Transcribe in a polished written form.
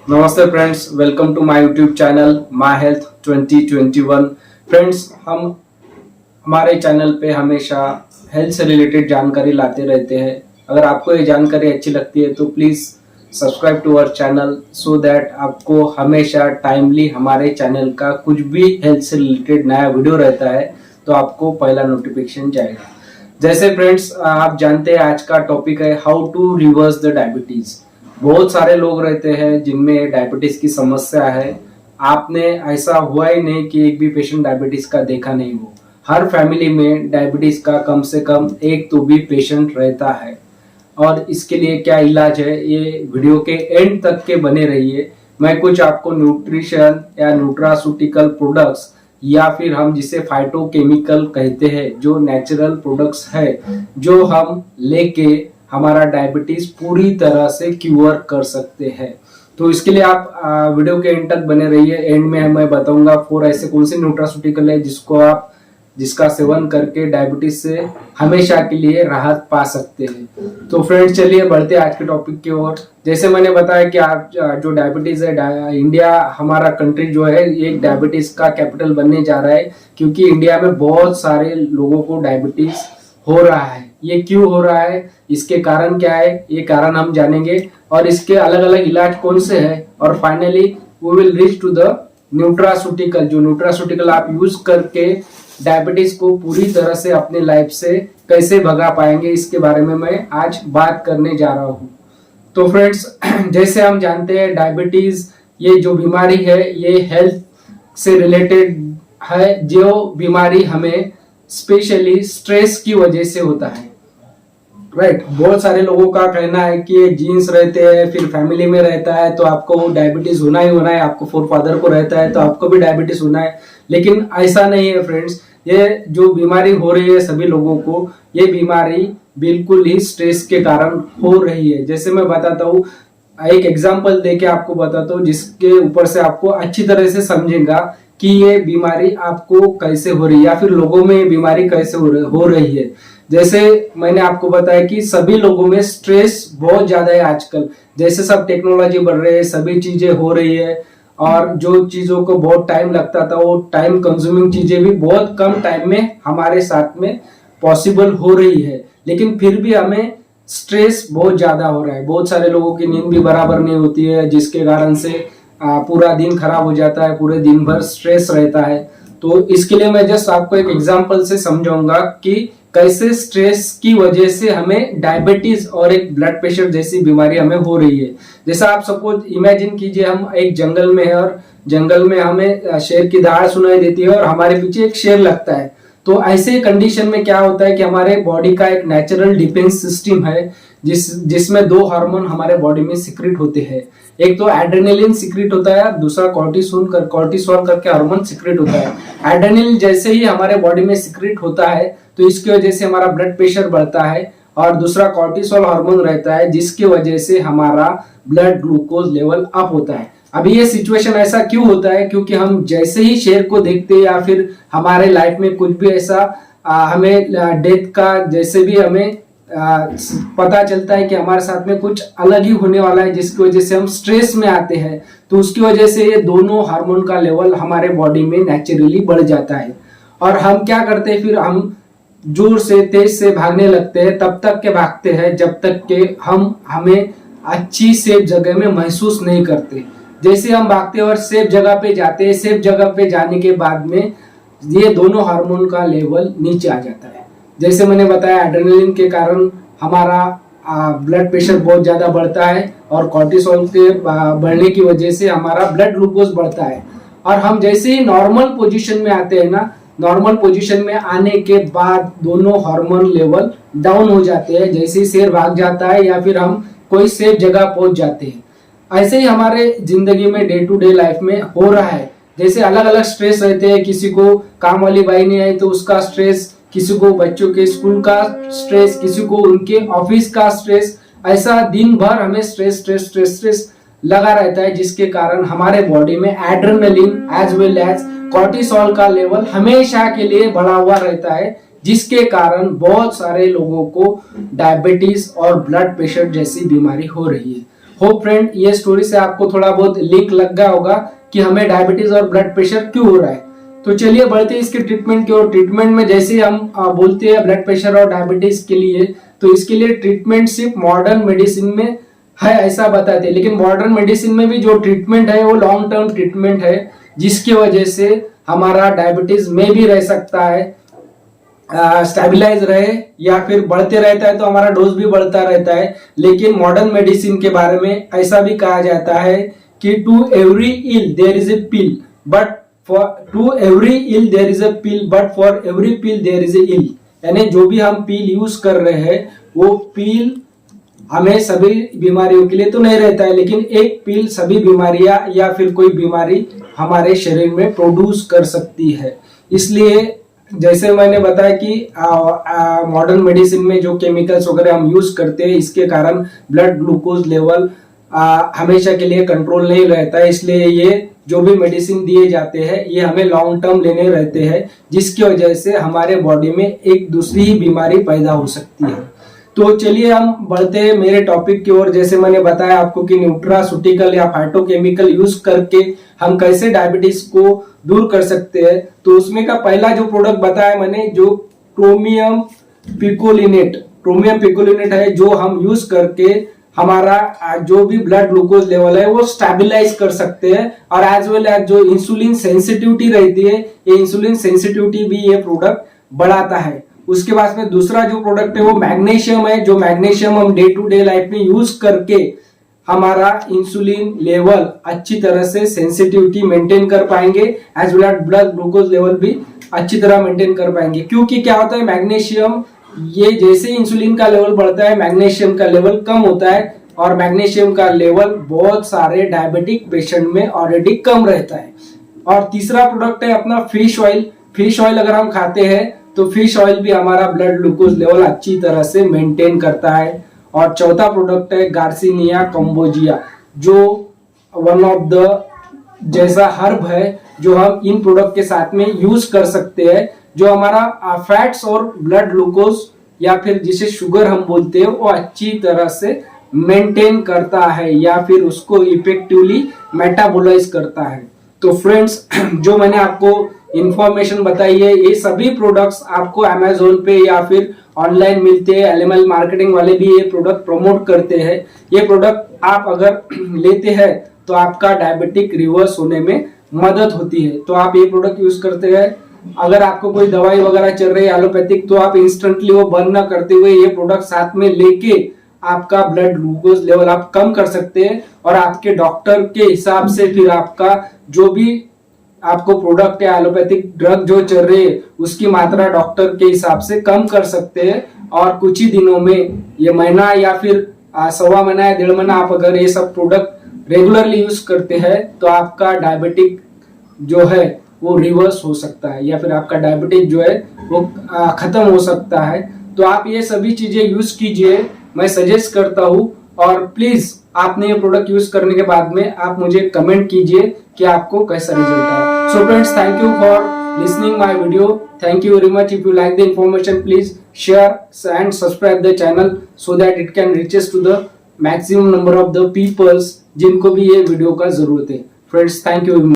नमस्ते friends, welcome to my YouTube channel my health 2021। Friends, हम हमारे चैनल पे हमेशा हेल्थ से रिलेटेड जानकारी लाते रहते हैं। अगर आपको ये जानकारी अच्छी लगती है तो please subscribe to our channel so that आपको हमेशा टाइमली हमारे चैनल का कुछ भी हेल्थ से रिलेटेड नया वीडियो रहता है तो आपको पहला नोटिफिकेशन जाएगा। जैसे फ्रेंड्स, आप जानते हैं आज का टॉपिक है how to reverse the diabetes. बहुत सारे लोग रहते हैं जिनमें डायबिटीज की समस्या है। आपने ऐसा हुआ ही नहीं कि एक भी पेशेंट डायबिटीज का देखा नहीं हो। हर फैमिली में डायबिटीज का कम से कम एक तो भी पेशेंट रहता है। और इसके लिए क्या इलाज है, ये वीडियो के एंड तक के बने रहिए। मैं कुछ आपको न्यूट्रिशन या न्यूट्रासूटिकल प्रोडक्ट्स या फिर हम जिसे फाइटोकेमिकल कहते हैं, जो नेचुरल प्रोडक्ट्स है, जो हम लेके हमारा डायबिटीज पूरी तरह से क्योर कर सकते हैं। तो इसके लिए आप वीडियो के एंड तक बने रहिए। एंड में मैं बताऊंगा 4 ऐसे कौन से न्यूट्रासूटिकल है जिसका सेवन करके डायबिटीज से हमेशा के लिए राहत पा सकते हैं। तो फ्रेंड्स, चलिए बढ़ते हैं आज के टॉपिक की ओर। जैसे मैंने बताया कि आप जो डायबिटीज है, इंडिया हमारा कंट्री जो है एक डायबिटीज का कैपिटल बनने जा रहा है, क्योंकि इंडिया में बहुत सारे लोगों को डायबिटीज हो रहा है। ये क्यों हो रहा है, इसके कारण क्या है, ये कारण हम जानेंगे और इसके अलग अलग इलाज कौन से हैं। और finally we will reach to the nutraceutical, जो न्यूट्रासूटिकल आप यूज करके डायबिटीज को पूरी तरह से अपने लाइफ से कैसे भगा पाएंगे, इसके बारे में मैं आज बात करने जा रहा हूँ। तो फ्रेंड्स, जैसे हम जानते हैं डायबिटीज ये जो बीमारी है ये हेल्थ से रिलेटेड है। जो बीमारी हमें स्पेशली स्ट्रेस की वजह से होता है, राइट। बहुत सारे लोगों का कहना है कि जीन्स रहते हैं, फिर फैमिली में रहता है तो आपको डायबिटीज होना ही होना है, आपको फोर फादर को रहता है तो आपको भी डायबिटीज होना है। लेकिन ऐसा नहीं है फ्रेंड्स। ये जो बीमारी हो रही है सभी लोगों को, ये बीमारी बिल्कुल ही स्ट्रेस के कारण हो रही है। जैसे मैं बताता हूँ, एक एग्जाम्पल देके आपको बताता हूँ जिसके ऊपर से आपको अच्छी तरह से समझेगा कि ये बीमारी आपको कैसे हो रही है या फिर लोगों में ये बीमारी कैसे हो रही है। जैसे मैंने आपको बताया कि सभी लोगों में स्ट्रेस बहुत ज्यादा है आजकल। जैसे सब टेक्नोलॉजी बढ़ रही है, सभी चीजें हो रही है, और जो चीजों को बहुत टाइम लगता था वो टाइम कंज्यूमिंग चीजें भी बहुत कम टाइम में हमारे साथ में पॉसिबल हो रही है। लेकिन फिर भी हमें स्ट्रेस बहुत ज्यादा हो रहा है। बहुत सारे लोगों की नींद भी बराबर नहीं होती है, जिसके कारण से पूरा दिन खराब हो जाता है, पूरे दिन भर स्ट्रेस रहता है। तो इसके लिए मैं जस्ट आपको एक एग्जांपल से समझाऊंगा कि कैसे स्ट्रेस की वजह से हमें डायबिटीज और एक ब्लड प्रेशर जैसी बीमारी हमें हो रही है। जैसा आप सपोज इमेजिन कीजिए, हम एक जंगल में है और जंगल में हमें शेर की दहाड़ सुनाई देती है और हमारे पीछे एक शेर लगता है। तो ऐसे कंडीशन में क्या होता है कि हमारे बॉडी का एक नेचुरल डिफेंस सिस्टम है जिसमें 2 हार्मोन हमारे बॉडी में सिक्रेट होते हैं। एक तो एड्रेनलिन सिक्रेट होता है, दूसरा कॉर्टिसोल करके हार्मोन सिक्रेट होता है। एड्रेनलिन जैसे ही हमारे बॉडी में सिक्रेट होता है तो इसकी वजह से हमारा ब्लड प्रेशर बढ़ता है, और दूसरा कॉर्टिसोल हार्मोन रहता है जिसकी वजह से हमारा ब्लड ग्लूकोज लेवल अप होता है। अभी ये सिचुएशन ऐसा क्यों होता है, क्योंकि हम जैसे ही शेर को देखते हैं या फिर हमारे लाइफ में कुछ भी ऐसा हमें डेथ का जैसे भी हमें पता चलता है कि हमारे साथ में कुछ अलग ही होने वाला है, जिसकी वजह से हम स्ट्रेस में आते हैं, तो उसकी वजह से ये दोनों हार्मोन का लेवल हमारे बॉडी में नेचुरली बढ़ जाता है। और हम क्या करते हैं, फिर हम जोर से तेज से भागने लगते हैं। तब तक के भागते हैं जब तक के हम हमें अच्छी सेफ जगह में महसूस नहीं करते। जैसे हम भागते हैं और सेफ जगह पे जाते हैं, सेफ जगह पे जाने के बाद में ये दोनों हार्मोन का लेवल नीचे आ जाता है। जैसे मैंने बताया, एड्रेनलिन के कारण हमारा ब्लड प्रेशर बहुत ज्यादा बढ़ता है और कॉर्टिसोल के बढ़ने की वजह से हमारा ब्लड ग्लूकोज बढ़ता है। और हम जैसे ही नॉर्मल पोजीशन में आते हैं ना, नॉर्मल पोजीशन में आने के बाद दोनों हार्मोन लेवल डाउन हो जाते हैं। जैसे ही शेर भाग जाता है या फिर हम कोई सेफ जगह पहुंच जाते हैं। ऐसे ही हमारे जिंदगी में डे टू डे लाइफ में हो रहा है। जैसे अलग अलग स्ट्रेस रहते हैं, किसी को काम वाली बाई नहीं आई तो उसका स्ट्रेस, किसी को बच्चों के स्कूल का स्ट्रेस, किसी को उनके ऑफिस का स्ट्रेस। ऐसा दिन भर हमें स्ट्रेस स्ट्रेस स्ट्रेस स्ट्रेस लगा रहता है, जिसके कारण हमारे बॉडी में adrenaline as well as cortisol का लेवल हमेशा के लिए बढ़ा हुआ रहता है, जिसके कारण बहुत सारे लोगों को डायबिटीज और ब्लड प्रेशर जैसी बीमारी हो रही है। होप फ्रेंड ये स्टोरी से आपको थोड़ा बहुत लिंक लग गया होगा कि हमें डायबिटीज और ब्लड प्रेशर क्यों हो रहा है। तो चलिए बढ़ते हैं इसके ट्रीटमेंट की ओर। ट्रीटमेंट में जैसे हम बोलते हैं ब्लड प्रेशर और डायबिटीज के लिए, तो इसके लिए ट्रीटमेंट सिर्फ मॉडर्न मेडिसिन में है ऐसा बताते हैं, लेकिन मॉडर्न मेडिसिन में भी जो ट्रीटमेंट है वो लॉन्ग टर्म ट्रीटमेंट है, जिसकी वजह से हमारा डायबिटीज में भी रह सकता है, स्टेबलाइज रहे या फिर बढ़ते रहता है तो हमारा डोज भी बढ़ता रहता है। लेकिन मॉडर्न मेडिसिन के बारे में ऐसा भी कहा जाता है कि to every ill there is a pill, but to every ill there is a pill, but for every pill there is a ill. यानी जो भी हम पिल यूज कर रहे हैं वो पिल हमें सभी बीमारियों के लिए तो नहीं रहता है, लेकिन एक पिल सभी बीमारियां या फिर कोई बीमारी हमारे शरीर में प्रोड्यूस कर सकती है। इसलिए जैसे मैंने बताया कि मॉडर्न मेडिसिन में जो केमिकल्स वगैरह हम यूज करते हैं, इसके कारण ब्लड ग्लूकोज लेवल हमेशा के लिए कंट्रोल नहीं रहता है। इसलिए ये जो भी मेडिसिन दिए जाते हैं ये हमें लॉन्ग टर्म लेने रहते हैं, जिसकी वजह से हमारे बॉडी में एक दूसरी ही बीमारी पैदा हो सकती है। तो चलिए हम बढ़ते हैं मेरे टॉपिक की ओर। जैसे मैंने बताया आपको कि न्यूट्रास्यूटिकल या फाइटोकेमिकल यूज करके हम कैसे डायबिटीज को दूर कर सकते हैं, तो उसमें का पहला जो प्रोडक्ट बताया मैंने, जो क्रोमियम पिकोलिनेट है, जो हम यूज करके हमारा जो भी ब्लड ग्लूकोज लेवल है वो स्टेबलाइज कर सकते हैं, और एज वेल एज जो इंसुलिन सेंसिटिविटी रहती है, ये इंसुलिन सेंसिटिविटी भी ये प्रोडक्ट बढ़ाता है। उसके बाद में दूसरा जो प्रोडक्ट है वो मैग्नीशियम है, जो मैग्नीशियम हम डे टू डे लाइफ में यूज करके हमारा इंसुलिन लेवल अच्छी तरह से सेंसिटिविटी मेंटेन कर पाएंगे, as well as blood glucose level भी अच्छी तरह मेंटेन कर पाएंगे। क्योंकि क्या होता है, मैग्नीशियम ये जैसे इंसुलिन का लेवल बढ़ता है मैग्नीशियम का लेवल कम होता है, और मैग्नीशियम का लेवल बहुत सारे डायबिटिक पेशेंट में ऑलरेडी कम रहता है। और तीसरा प्रोडक्ट है अपना फिश ऑयल। फिश ऑयल अगर हम खाते हैं तो फिश ऑयल भी हमारा ब्लड ग्लूकोज लेवल अच्छी तरह से मेंटेन करता है। और चौथा प्रोडक्ट है गार्सिनिया कम्बोजिया, जो वन ऑफ द जैसा हर्ब है, जो हम इन प्रोडक्ट के साथ में यूज कर सकते हैं, जो हमारा फैट्स और ब्लड ग्लूकोज या फिर जिसे शुगर हम बोलते हैं वो अच्छी तरह से मेंटेन करता है या फिर उसको इफेक्टिवली मेटाबोलाइज करता है। तो फ्रेंड्स, जो मैंने आपको इंफॉर्मेशन बताई है, ये सभी प्रोडक्ट्स आपको अमेजोन पे या फिर ऑनलाइन मिलते हैं। एलिमल मार्केटिंग वाले भी ये प्रोडक्ट प्रमोट करते हैं। ये प्रोडक्ट आप अगर लेते हैं तो आपका डायबिटिक रिवर्स होने में मदद होती है। तो आप ये प्रोडक्ट यूज करते हैं। अगर आपको कोई दवाई वगैरह चल रही है एलोपैथिक, तो आप इंस्टेंटली वो बंद ना करते हुए ये प्रोडक्ट साथ में लेके आपका ब्लड ग्लूकोज लेवल आप कम कर सकते हैं, और आपके डॉक्टर के हिसाब से फिर आपका जो भी आपको प्रोडक्ट या एलोपैथिक ड्रग जो चल रही है उसकी मात्रा डॉक्टर के हिसाब से कम कर सकते हैं। और कुछ ही दिनों में, ये महीना या फिर सवा महीना या 1.5 महीना आप अगर ये सब प्रोडक्ट रेगुलरली यूज करते हैं तो आपका डायबिटिक जो है वो रिवर्स हो सकता है, या फिर आपका डायबिटिक जो है वो खत्म हो सकता है। तो आप ये सभी चीजें यूज कीजिए, मैं सजेस्ट करता हूँ। और प्लीज आपने ये प्रोडक्ट यूज करने के बाद में आप मुझे कमेंट कीजिए कि आपको कैसा रिजल्ट आया। So friends, thank you for listening my video. Thank you very much. If you like the information, please share and subscribe the channel so that it can reaches to the maximum number of the peoples जिनको भी ये video का जरूरत है। Friends, thank you.